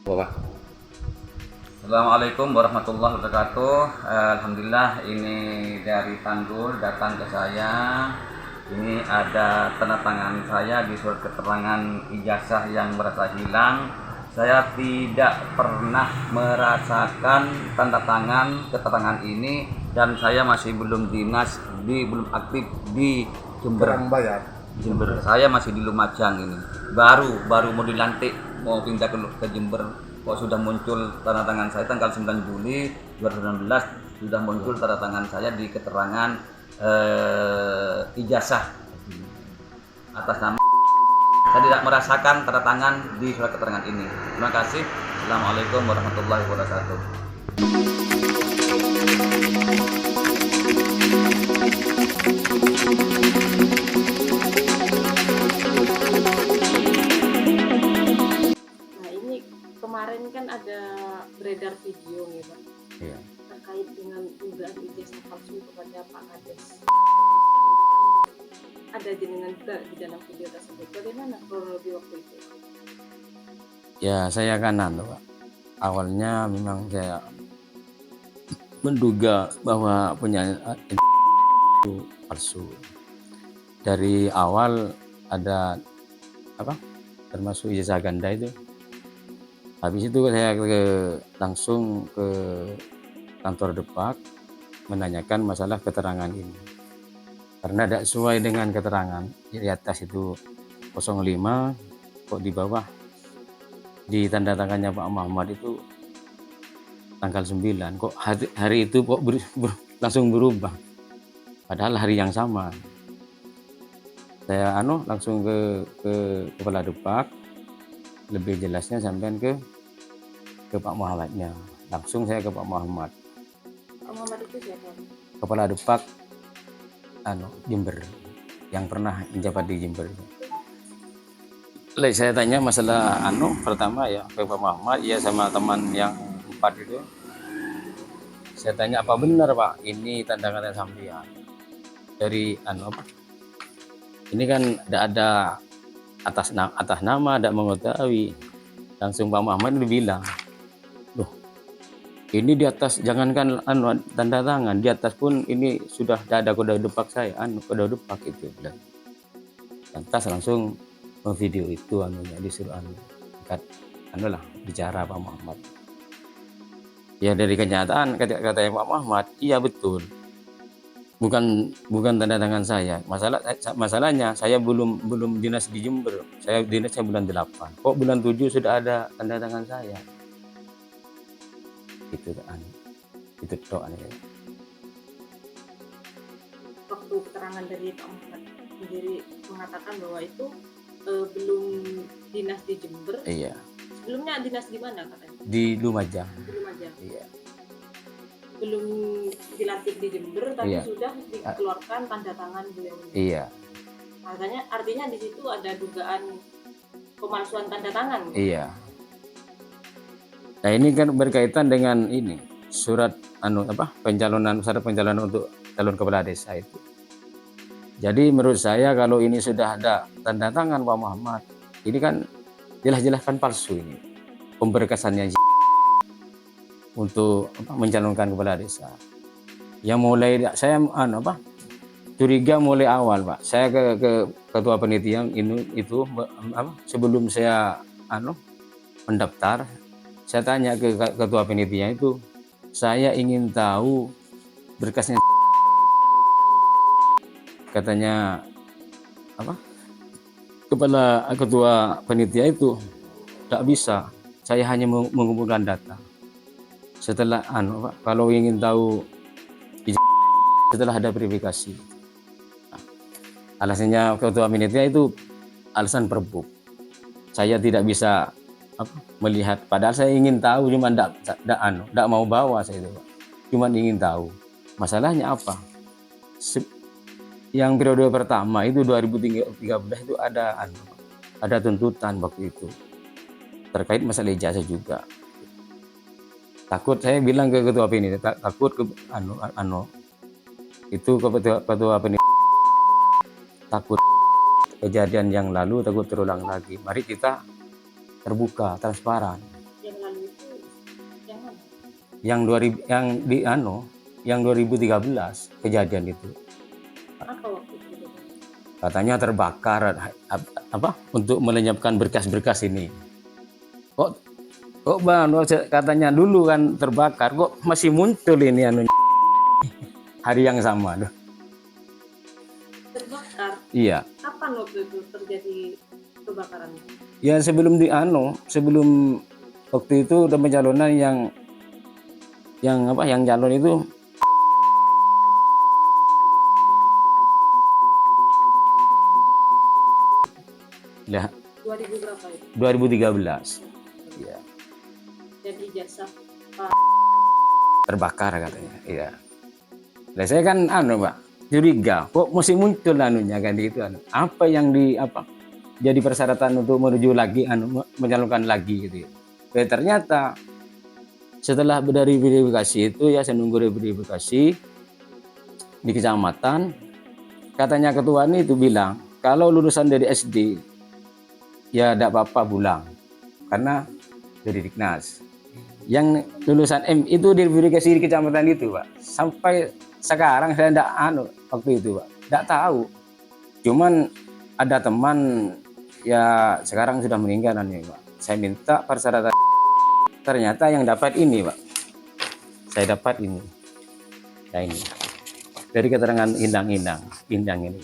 Wah. Assalamualaikum warahmatullahi wabarakatuh. Alhamdulillah, ini dari Tanggul datang ke saya. Ini ada tanda tangan saya di surat keterangan ijazah yang merasa hilang. Saya tidak pernah merasakan tanda tangan keterangan ini, dan saya masih belum belum aktif di Jember. Jember. Saya masih di Lumajang ini. Baru mau dilantik, mau pindah ke Jember. Kok sudah muncul tanda tangan saya tanggal 9 Juli 2019, sudah muncul tanda tangan saya di keterangan ijazah atas nama. Saya tidak merasakan tanda tangan di surat keterangan ini. Terima kasih. Assalamualaikum warahmatullahi wabarakatuh. Nah, ini kemarin kan ada beredar video nih Pak, Iya. terkait dengan dugaan ijazah palsu kepada Pak Kades. Ada jenengan juga di dalam video tersebut. Bagaimana kronologi waktu itu? Ya, saya kan Pak. Awalnya memang saya menduga bahwa punya itu palsu. Dari awal ada termasuk ijazah ganda itu. Habis itu saya langsung ke kantor Depak menanyakan masalah keterangan ini. Karena tidak sesuai dengan keterangan di atas itu 05, kok di bawah di tanda tangannya Pak Muhammad itu tanggal 9, kok hari itu kok langsung berubah, padahal hari yang sama. Saya langsung ke kepala Depak, lebih jelasnya sampai ke Pak Muhammadnya. Langsung saya ke Pak Muhammad. Pak Muhammad itu siapa? Kepala Depak Jember, yang pernah menjabat di Jember. Saya tanya masalah pertama ya ke Pak Muhammad, ya sama teman yang 4 itu. Saya tanya, apa benar Pak ini tanda tangan sampean dari ini kan tidak ada atas nama, tidak mengetahui. Langsung Pak Muhammad itu bilang, loh, ini di atas jangankan tanda tangan, di atas pun ini sudah ada kode Depak saya, kode Depak itu. Lantas langsung video itu disuruh bicara Pak Muhammad. Ya dari kenyataan kata Pak Muhammad, iya betul. Bukan tanda tangan saya. Masalahnya saya belum dinas di Jember. Saya dinasnya bulan 8. Kok bulan 7 sudah ada tanda tangan saya? Itu doa ya. Waktu keterangan dari Pak Muhammad sendiri mengatakan bahwa itu belum dinas di Jember. Iya. Sebelumnya dinas di mana katanya? Di Lumajang. Di Lumajang. Iya. Belum dilantik di Jember, tapi Iya. sudah dikeluarkan tanda tangan beliau. Iya. Artinya di situ ada dugaan pemalsuan tanda tangan. Iya. Nah ini kan berkaitan dengan ini surat syarat pencalonan untuk calon kepala desa itu. Jadi menurut saya kalau ini sudah ada tanda tangan Pak Muhammad, ini kan jelas-jelas kan palsu ini pemberkasannya untuk mencalonkan kepala desa. Yang mulai saya curiga mulai awal Pak. Saya ke ketua panitia itu sebelum saya mendaftar, saya tanya ke ketua panitia itu, saya ingin tahu berkasnya. Katanya ketua panitia itu tidak bisa, saya hanya mengumpulkan data. Setelah kalau ingin tahu setelah ada verifikasi. Alasannya ketua panitia itu alasan perbuk. Saya tidak bisa melihat, padahal saya ingin tahu, cuma tidak mau bawa saya itu, cuma ingin tahu. Masalahnya apa? Yang periode pertama itu 2013 itu ada tuntutan waktu itu terkait masalah ijazah juga. Takut, saya bilang ke ketua panitia, takut ke itu ketua panitia, takut kejadian yang lalu takut terulang lagi. Mari kita terbuka, transparan. Yang Yang 2000 yang 2013 kejadian itu. Apa waktu itu? Katanya terbakar apa untuk melenyapkan berkas-berkas ini. Kok Bang, katanya dulu kan terbakar, kok masih muncul ini hari yang sama. Terbakar. Iya. Kapan waktu itu terjadi kebakaran? Ya sebelum sebelum waktu itu udah pencalonan yang calon itu ya 2000 berapa itu? 2013. Ya, Dan ijazah terbakar katanya. Iya. Nah, saya kan Pak, curiga kok masih muncul kan gitu Apa yang jadi persyaratan untuk menuju lagi menyalurkan lagi gitu. Ya, ternyata setelah dari verifikasi itu ya, saya nunggu verifikasi di kecamatan, katanya ketua ini itu bilang kalau lulusan dari SD ya tidak apa-apa pulang karena dari Diknas. Yang lulusan M itu diverifikasi di kecamatan itu Pak, sampai sekarang saya tidak waktu itu Pak, tidak tahu. Cuman ada teman ya sekarang sudah meninggal Pak, saya minta persyaratan, ternyata yang dapat ini Pak, saya dapat ini. Nah ini dari keterangan Indang ini.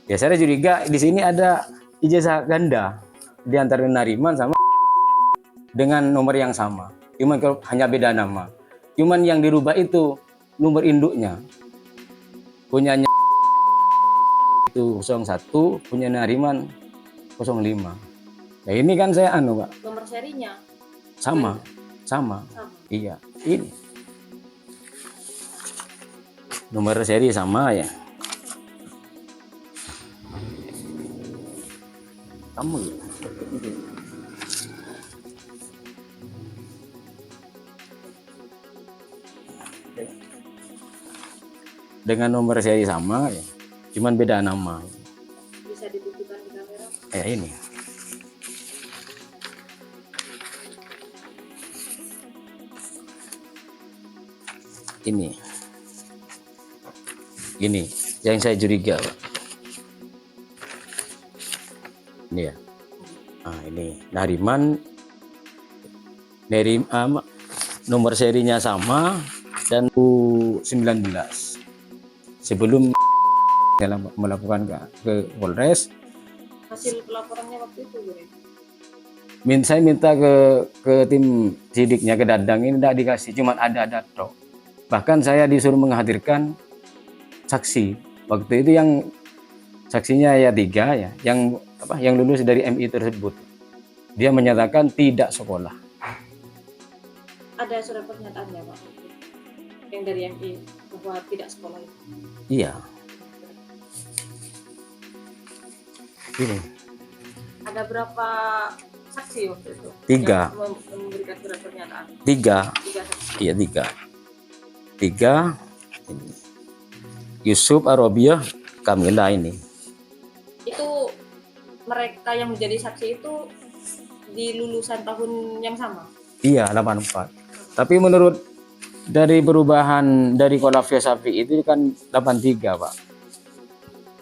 Ya saya curiga di sini ada ijazah ganda di antara Nariman sama dengan nomor yang sama, cuman hanya beda nama. Cuman yang dirubah itu nomor induknya, punyanya itu 01, punya Nariman 05. Nah ini kan saya Pak, nomor serinya sama. Iya, ini nomor seri sama ya. Kamu ya. Dengan nomor seri sama ya, cuman beda nama. Bisa ditunjukkan di kamera? Ini. Ini yang saya curiga Pak. Ini ya. Nah, ini Nariman dari nomor serinya sama dan 19 sebelum dalam melakukan ke Polres. Hasil pelaporannya waktu itu Saya minta ke tim sidiknya, ke Dadang, ini tidak dikasih, cuma ada tok. Bahkan saya disuruh menghadirkan saksi waktu itu, yang saksinya ya 3 ya, yang lulus dari MI tersebut. Dia menyatakan tidak sekolah. Ada surat pernyataannya Pak yang dari MI bahwa tidak sekolah itu? Iya. Ini. Ada berapa saksi waktu itu? 3. Memberikan surat pernyataan. 3. 3 saksi. Iya 3. Yusuf, Arobia, Kamila ini. Itu mereka yang menjadi saksi itu di lulusan tahun yang sama? Iya, 84. Tapi menurut dari perubahan dari Kolafia Safi itu kan 83 Pak.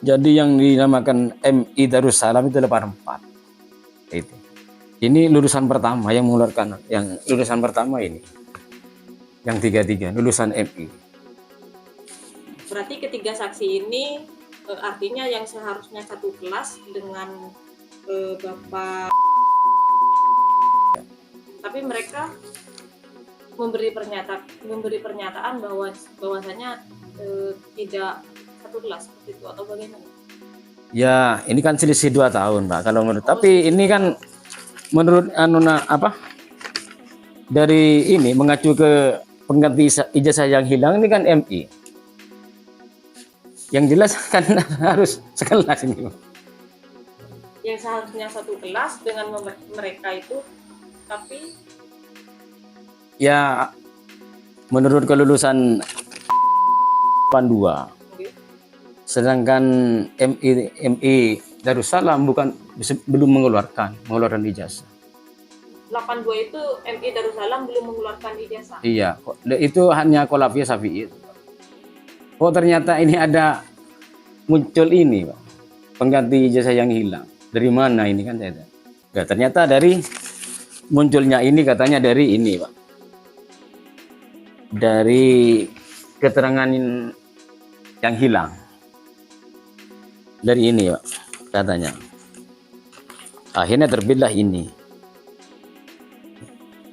Jadi yang dinamakan MI Darussalam itu 84. Itu. Ini lulusan pertama yang mengeluarkan, yang lulusan pertama ini. Yang 33 lulusan MI. Berarti ketiga saksi ini artinya yang seharusnya satu kelas dengan Bapak, tapi mereka memberi pernyataan bahwasanya tidak satu kelas seperti itu, atau bagaimana? Ya, ini kan selisih 2 tahun Pak kalau menurut. Tapi ini kan menurut dari ini mengacu ke pengganti ijazah yang hilang ini kan MI. Yang jelas kan harus sekelas ini. Yang seharusnya satu kelas dengan mereka itu, tapi ya menurut kelulusan 82. Sedangkan MI Darussalam belum mengeluarkan ijazah. 82 itu MI Darussalam belum mengeluarkan ijazah. Iya, itu hanya Qolafiyah Syafi'i. Oh ternyata ini ada muncul ini, Pak, pengganti ijazah yang hilang. Dari mana ini kan saya? Nah, ternyata dari munculnya ini katanya dari ini, Pak. Dari keterangan yang hilang. Dari ini, Pak, katanya. Akhirnya terbitlah ini.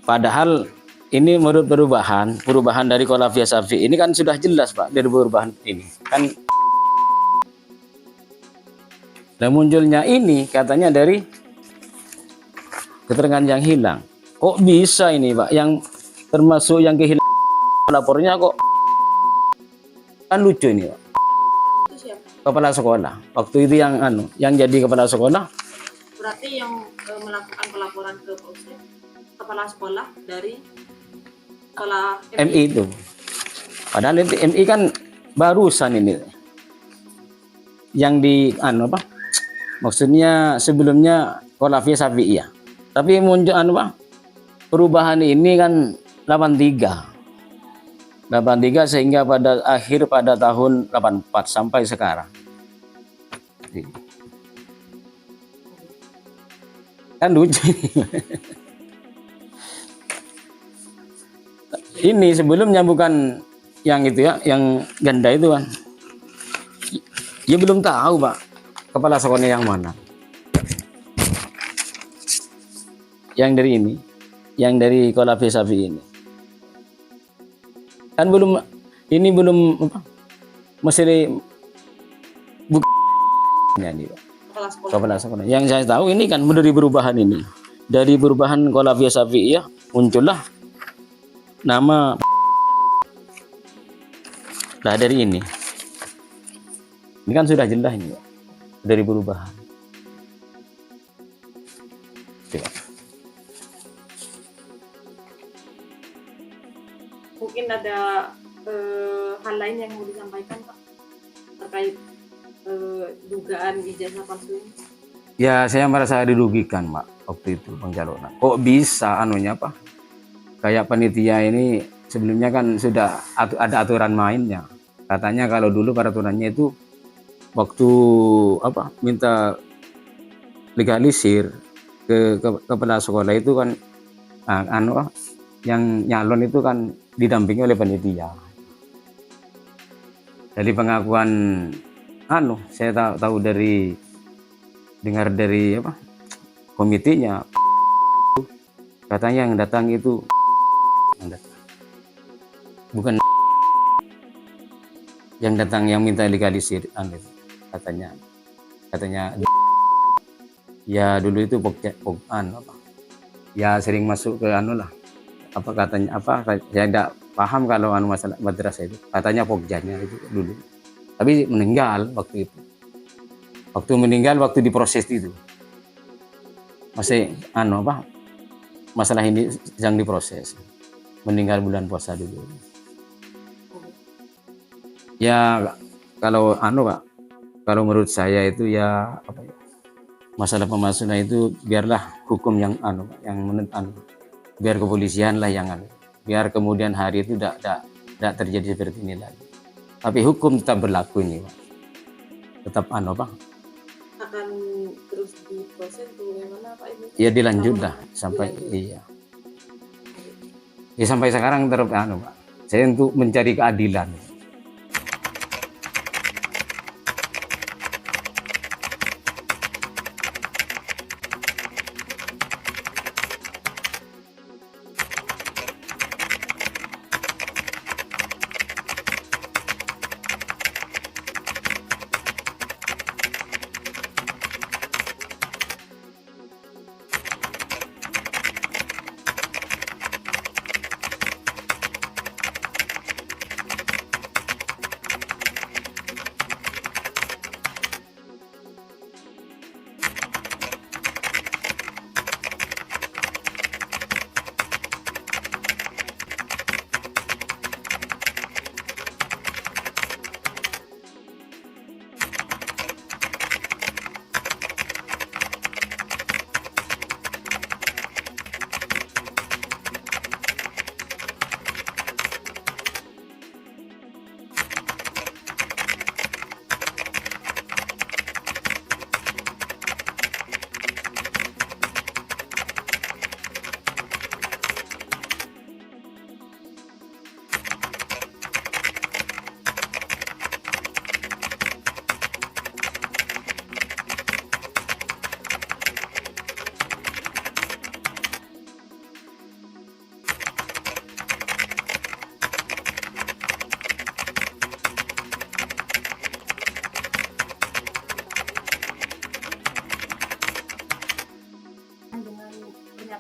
Padahal ini menurut perubahan dari Qolafiyah Syafi'i ini kan sudah jelas, Pak, dari perubahan ini. Kan dan munculnya ini katanya dari keterangan yang hilang. Kok bisa ini, Pak? Yang termasuk yang kehilangan lapornya kok kan lucu ini, Pak. Itu siapa? Kepala sekolah. Waktu itu yang jadi kepala sekolah. Berarti yang melakukan pelaporan ke Polsek, kepala sekolah dari sekolah MI itu. Padahal itu MI kan barusan ini. Yang di apa? Maksudnya sebelumnya Qolafiyah Syafi'i ya. Tapi muncul perubahan ini kan 83 sehingga pada tahun 84 sampai sekarang. Kan lucu. Ini sebelumnya bukan yang itu ya, yang ganda itu kan. Dia belum tahu, Pak, kepala sekolahnya yang mana. Yang dari ini, yang dari Qolafiyah Syafi'i ini. Kan belum mesti bukan ini, Pak. Kepala sekolah. Yang saya tahu ini kan dari perubahan ini. Dari perubahan Qolafiyah Syafi'i ya, muncullah nama lah dari ini. Ini kan sudah jelas ini, Pak, dari perubahan. Coba. Mungkin ada hal lain yang mau disampaikan, Pak, terkait dugaan ijazah palsu ini? Ya, saya merasa dirugikan, Pak, waktu itu pencalonan. Kok bisa Pak? Kayak panitia ini sebelumnya kan sudah ada aturan mainnya. Katanya kalau dulu peraturannya itu waktu minta legalisir ke kepala sekolah itu kan yang nyalon itu kan didampingi oleh panitia. Dari pengakuan saya tahu dengar dari komitinya, katanya yang datang itu bukan yang datang yang minta legalisir, katanya ya dulu itu ya sering masuk ke katanya saya tidak paham kalau masalah madrasah itu, katanya pokjanya itu dulu, tapi meninggal waktu itu. Waktu diproses itu masih masalah ini sedang diproses. Meninggal bulan puasa dulu. Ya kalau Pak, kalau menurut saya itu ya masalah pemalsuan itu biarlah hukum yang yang biar kepolisian lah yang biar kemudian hari itu tidak terjadi seperti ini lagi. Tapi hukum tetap berlaku ini, Pak. Tetap Akan terus diproses bagaimana, Pak, ini? Ya dilanjut lah sampai iya. Ya sampai sekarang Pak. Saya untuk mencari keadilan.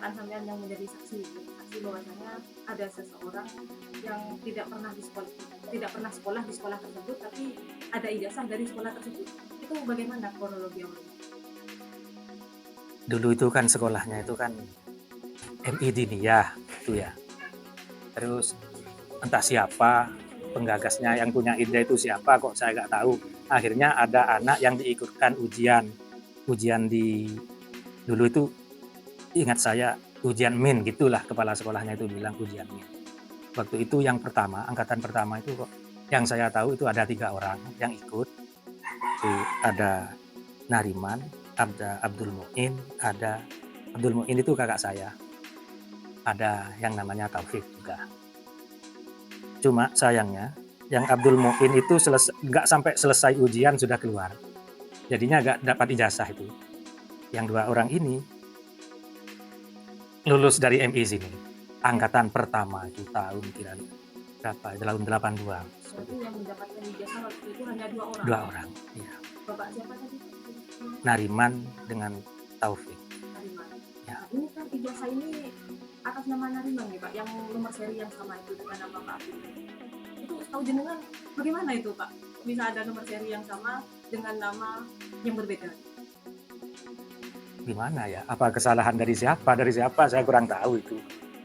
pernyataan sampean yang menjadi saksi bahwasanya ada seseorang yang tidak pernah sekolah di sekolah tersebut, tapi ada ijazah dari sekolah tersebut. Itu bagaimana kronologi awalnya? Dulu itu kan sekolahnya itu kan MI Diniyah itu ya. Terus entah siapa penggagasnya, yang punya ide itu siapa kok saya nggak tahu. Akhirnya ada anak yang diikutkan ujian di dulu itu, ingat saya ujian min gitulah, kepala sekolahnya itu bilang ujian min. Waktu itu yang pertama, angkatan pertama itu kok yang saya tahu itu ada 3 orang yang ikut. Itu ada Nariman, ada Abdul Muin, Abdul Muin itu kakak saya. Ada yang namanya Taufik juga. Cuma sayangnya yang Abdul Muin itu nggak sampai selesai ujian sudah keluar. Jadinya nggak dapat ijazah itu. Yang 2 orang ini lulus dari MI sini. Angkatan pertama itu tahun kira-kira berapa? Tahun 82. Berarti yang mendapatkan ijazah waktu itu hanya 2 orang. 2 orang. Iya. Bapak siapa tadi? Nariman dengan Taufik. Nariman. Ya. Nah, ini kan ijazah ini atas nama Nariman nih Pak, yang nomor seri yang sama itu dengan nama Pak Abdul. Itu tahu jenengan bagaimana itu Pak? Bisa ada nomor seri yang sama dengan nama yang berbeda. Gimana ya? Apa kesalahan dari siapa? Dari siapa saya kurang tahu itu.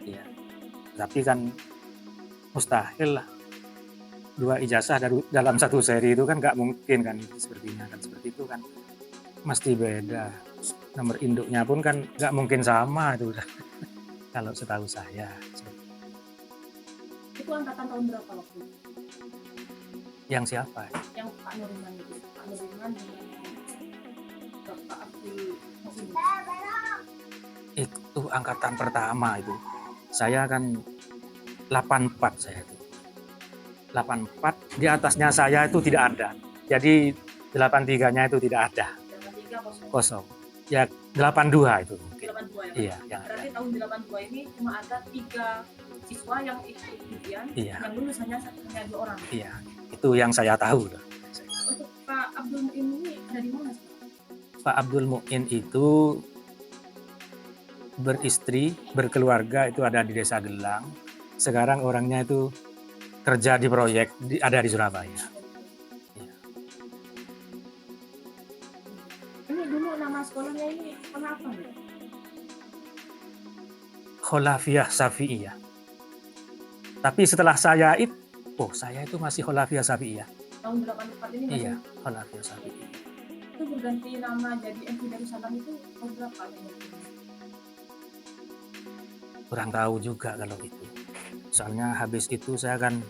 Iya. Tapi kan mustahil lah. 2 ijazah dalam satu seri itu kan nggak mungkin kan, sepertinya kan seperti itu kan. Mesti beda. Nomor induknya pun kan nggak mungkin sama itu. Kalau setahu saya. Itu angkatan tahun berapa waktu itu? Yang siapa? Yang Pak Nuriman itu. Pak Nuriman dengan Bapak Abdul Muin. Itu angkatan pertama itu. Saya kan 84 saya itu. 84, di atasnya saya itu tidak ada. Jadi 83-nya itu tidak ada. 83 Kosong. Ya 82 itu mungkin. 82 ya. Iya, yang ada. Berarti tahun 82 ini cuma ada 3 siswa yang ikut ujian, Iya. yang lulus hanya 2 orang. Iya, itu yang saya tahu. Untuk Pak Abdul Muin ini dari mana sih? Pak Abdul Muin itu beristri, berkeluarga, itu ada di Desa Gelang. Sekarang orangnya itu kerja di proyek, ada di Surabaya. Iya. Ini dulu nama sekolahnya ini sekolah apa nih? Kholafiyah Syafi'iyah. Tapi setelah saya itu masih Kholafiyah Syafi'iyah. Tahun 84 ini masih Iya, Kholafiyah Syafi'iyah. itu berganti nama jadi MT Darussalam itu tahun berapa? Kurang tahu juga kalau itu. Soalnya habis itu saya kan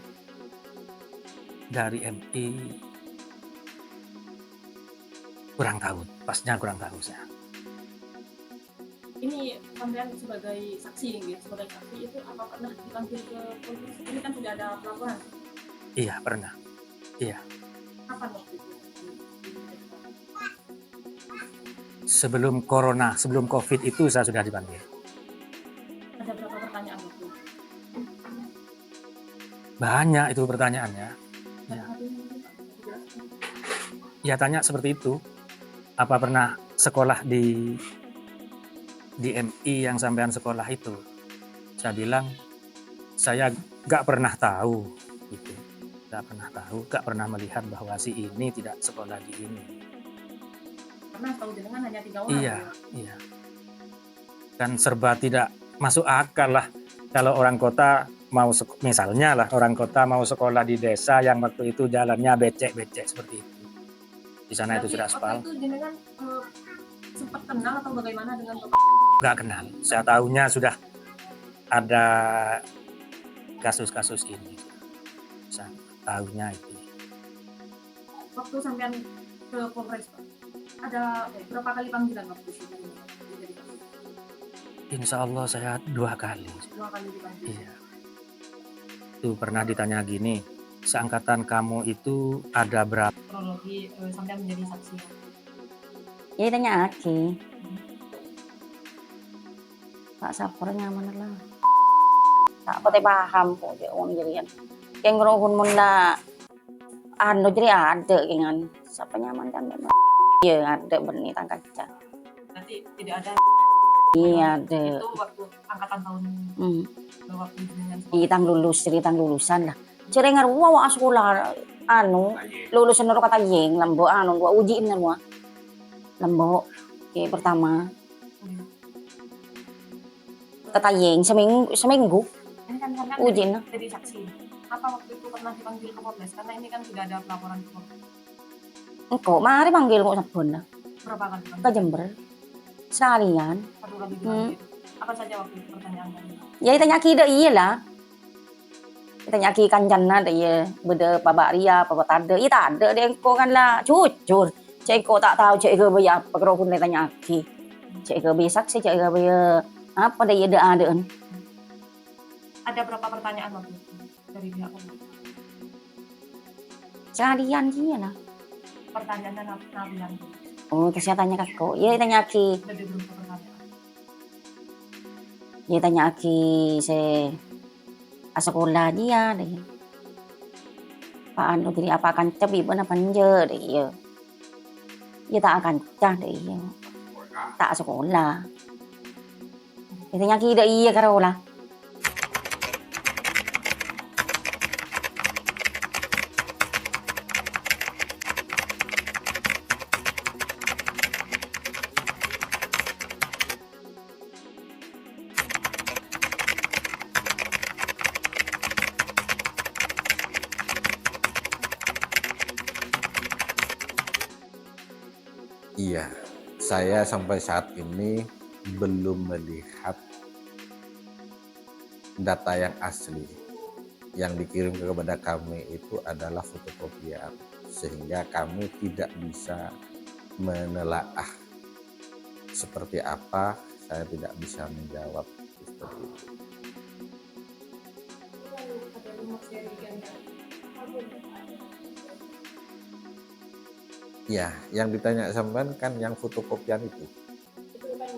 dari MI kurang tahu, pasnya kurang tahu saya. Ini sampean sebagai saksi gitu, sebagai saksi itu apa pernah dipanggil ke polisi? Ini kan sudah ada pelaporan. Iya, pernah. Iya. Kapan waktu itu? Sebelum corona, sebelum COVID itu saya sudah dipanggil. Ada berapa pertanyaan waktu itu? Banyak itu pertanyaannya. Ya. Ya tanya seperti itu. Apa pernah sekolah di MI yang sampean sekolah itu? Saya bilang saya nggak pernah tahu gitu. Nggak pernah tahu, nggak pernah melihat bahwa si ini tidak sekolah di ini. Karena tahu jenengan hanya 3 orang. Iya, ya? iya. Dan serba tidak masuk akal lah kalau orang kota mau misalnya lah orang kota mau sekolah di desa yang waktu itu jalannya becek-becek seperti itu. Di sana itu sudah aspal. Waktu itu jenengan sempat kenal atau bagaimana dengan Bapak? Nggak kenal. Saya tahunya sudah ada kasus-kasus ini. Saya tahunya itu. Waktu sampean ke Polres Pak, ada berapa kali panggilan waktu itu? Insya Allah saya 2 kali. 2 kali dipanggil. Iya. Itu pernah ditanya gini, seangkatan kamu itu ada berapa? Kronologi sampai menjadi saksi. Iya tanya lagi. Tak sabarnya mana lah. Tak pati paham kok dia orang jadian. Keng rohun munda anu jadi ada kengan. Siapa nyaman kan memang. Iya ada benih tangkaca. Nanti tidak ada Iya ada. Itu waktu angkatan tahun Hmm. waktu jenengan Ceritang lulusan lah. Cerengar wa sekolah lulusan ro kata yeng lambo gua ujiin na mo. Lambo pertama kata yeng seminggu ini kan ujiin na. jadi saksi. Apa waktu itu pernah dipanggil ke Polres? Karena ini kan sudah ada pelaporan ke Polres. Engko mari panggil kok sabun lah. Berapa kali Ke dipanggil? Jember. Sekalian. Satu kali dipanggil. Apa saja waktu itu pertanyaannya? Ya itanya ki dah iya lah. Itanya ki kancan na dah iya beda babak ria babak tade. Iya tak ada dia engko kan lah jujur. Cek ko tak tahu cek ke bayar apa kalau pun tanya ki. Cek ke bisak sih cek ke bayar apa dah iya ada. Ada berapa pertanyaan waktu itu dari pihak Polres? Sekalian ki lah. Pertanyaannya nabi yang Oh, kesehatannya kakak. Ya itanya ki. ada beberapa pertanyaan. Ya tanya aki se sekolah dia deh. Pak anu jadi apa akan cep ibu na panje deh ya. Ya tak akan cah deh ya. Tak sekolah. Ya tanya aki deh iya karo lah. Iya, saya sampai saat ini belum melihat data yang asli. Yang dikirim kepada kami itu adalah fotokopian, sehingga kami tidak bisa menelaah seperti apa, saya tidak bisa menjawab seperti itu. Ya, yang ditanya sampean kan yang fotokopian itu. Itu kan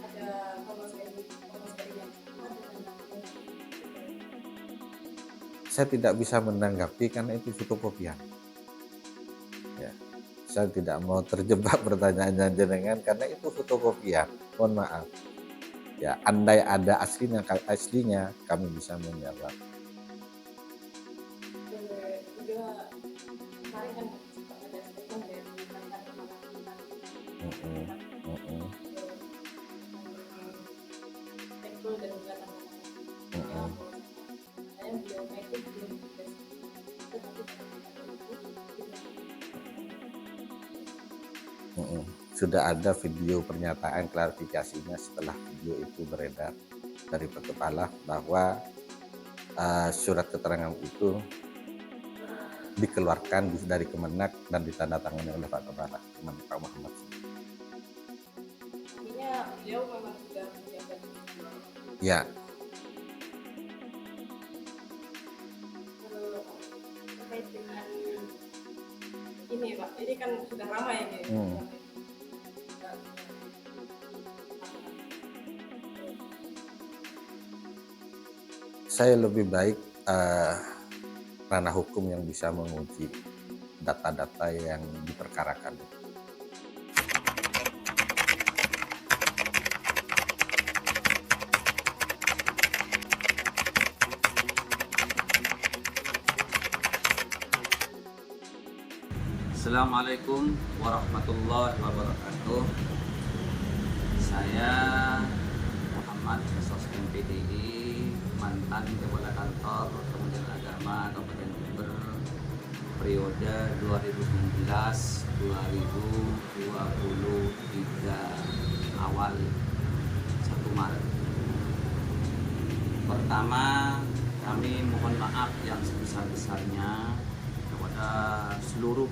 ada seri yang Saya tidak bisa menanggapi karena itu fotokopian. Ya, saya tidak mau terjebak pertanyaannya jenengan karena itu fotokopian. Mohon maaf. Ya, andai ada aslinya kami bisa menjawab. Sudah ada video pernyataan klarifikasinya setelah video itu beredar dari Pak Kepala bahwa surat keterangan itu dikeluarkan dari Kemenak dan ditandatangani oleh Pak Kepala Kemenak Pak Muhammad. artinya beliau memang sudah menjabat Ya, terkait dengan ini Pak, ini kan sudah ramai ini. saya lebih baik ranah hukum yang bisa menguji data-data yang diperkarakan. Assalamualaikum warahmatullahi wabarakatuh. Saya Muhammad Sos MPDI, mantan Kepala Kantor Kementerian Agama Kabupaten Jember periode 2019-2023 awal 1 Maret. Pertama, kami mohon maaf yang sebesar-besarnya kepada seluruh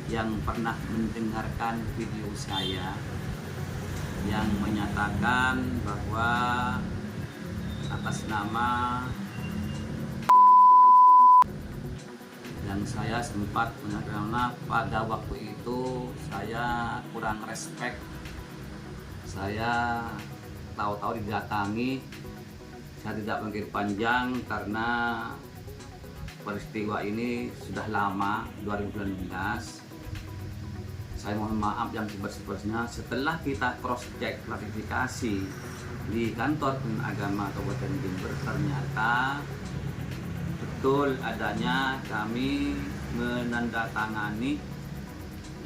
yang pernah mendengarkan video saya yang menyatakan bahwa atas nama yang saya sempat menyatakan pada waktu itu saya kurang respect, saya tahu-tahu didatangi, saya tidak mikir panjang karena peristiwa ini sudah lama, 2019. Saya mohon maaf yang sebesar-besarnya. Setelah kita cross check klarifikasi di kantor agama Kabupaten Jember, ternyata betul adanya kami menandatangani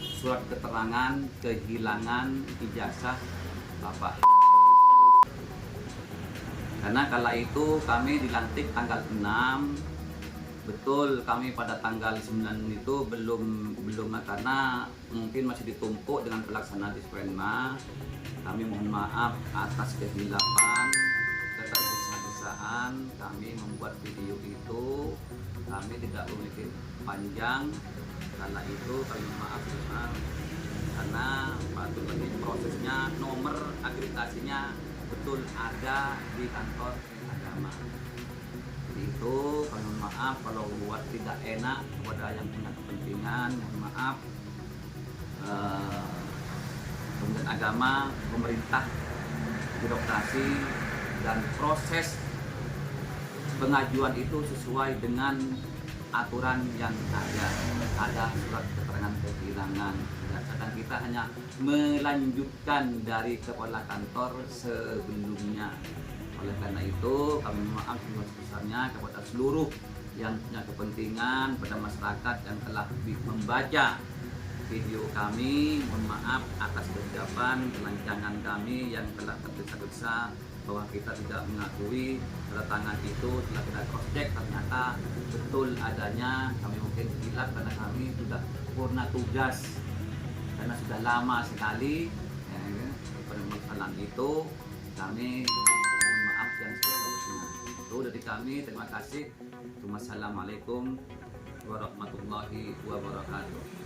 surat keterangan kehilangan ijazah Bapak. Karena kala itu kami dilantik tanggal 6. Betul, kami pada tanggal 9 itu belum karena mungkin masih ditumpuk dengan pelaksanaan Disprenma. Kami mohon maaf atas kehilapan, ketergesa-gesaan kami membuat video itu. Kami tidak memiliki panjang. Kala itu kami mohon maaf besar karena patut lagi prosesnya, nomor akreditasinya betul ada di kantor agama. Itu kami mohon maaf kalau buat tidak enak kepada yang punya kepentingan, mohon maaf. Kemudian agama, pemerintah, birokrasi, dan proses pengajuan itu sesuai dengan aturan yang ada surat keterangan kehilangan ijazah, dan kita hanya melanjutkan dari kepala kantor sebelumnya. Oleh karena itu kami mohon maaf sebesar-besarnya kepada seluruh yang punya kepentingan, pada masyarakat yang telah membaca video kami. Mohon maaf atas kesiapan kelancangan kami yang telah tergesa-gesa bahwa kita tidak mengakui tanda tangan itu. Setelah kita cross check ternyata betul adanya. Kami mungkin hilaf karena kami sudah purna tugas karena sudah lama sekali pada masalah itu. Kami mohon maaf yang sebesar-besarnya. Itu dari kami, terima kasih. Wassalamualaikum warahmatullahi wabarakatuh.